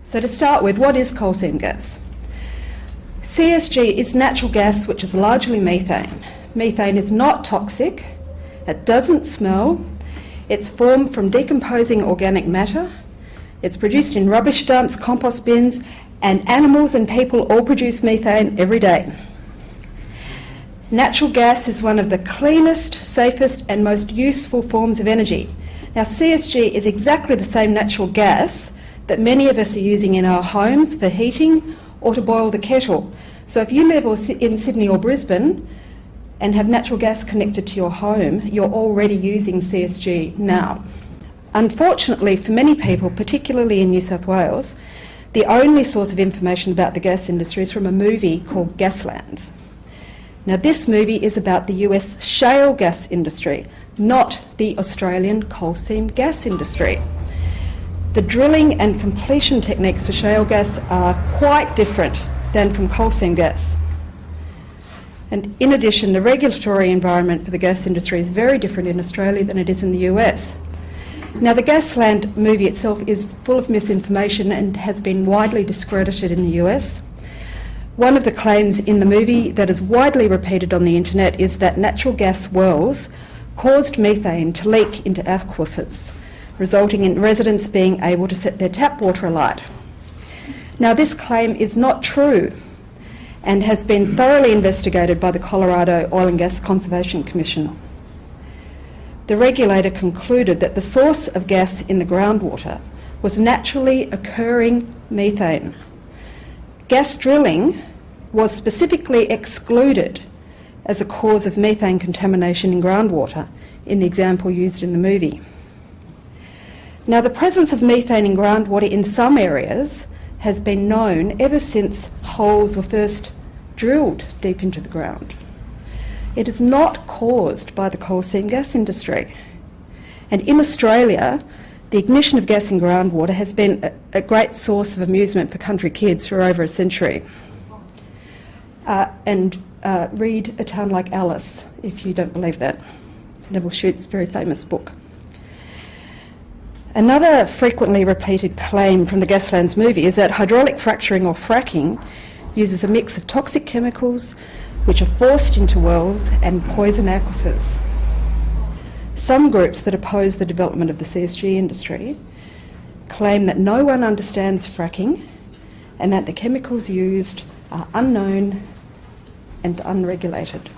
So to start with, what is coal seam gas? CSG is natural gas which is largely methane. Methane is not toxic, it doesn't smell, it's formed from decomposing organic matter, it's produced in rubbish dumps, compost bins, and animals and people all produce methane every day. Natural gas is one of the cleanest, safest and most useful forms of energy. Now CSG is exactly the same natural gas that many of us are using in our homes for heating or to boil the kettle. So if you live in Sydney or Brisbane and have natural gas connected to your home, you're already using CSG now. Unfortunately for many people, particularly in New South Wales, the only source of information about the gas industry is from a movie called Gaslands. Now this movie is about the US shale gas industry, not the Australian coal seam gas industry. The drilling and completion techniques for shale gas are quite different than from coal seam gas. And in addition, the regulatory environment for the gas industry is very different in Australia than it is in the US. Now the Gasland movie itself is full of misinformation and has been widely discredited in the US. One of the claims in the movie that is widely repeated on the internet is that natural gas wells caused methane to leak into aquifers, resulting in residents being able to set their tap water alight. Now this claim is not true and has been thoroughly investigated by the Colorado Oil and Gas Conservation Commission. The regulator concluded that the source of gas in the groundwater was naturally occurring methane. Gas drilling was specifically excluded as a cause of methane contamination in groundwater in the example used in the movie. Now the presence of methane in groundwater in some areas has been known ever since holes were first drilled deep into the ground. It is not caused by the coal seam gas industry. And in Australia, the ignition of gas in groundwater has been a great source of amusement for country kids for over a century. Read A Town Like Alice, if you don't believe that. Neville Shute's very famous book. Another frequently repeated claim from the Gaslands movie is that hydraulic fracturing or fracking uses a mix of toxic chemicals which are forced into wells and poison aquifers. Some groups that oppose the development of the CSG industry claim that no one understands fracking and that the chemicals used are unknown and unregulated.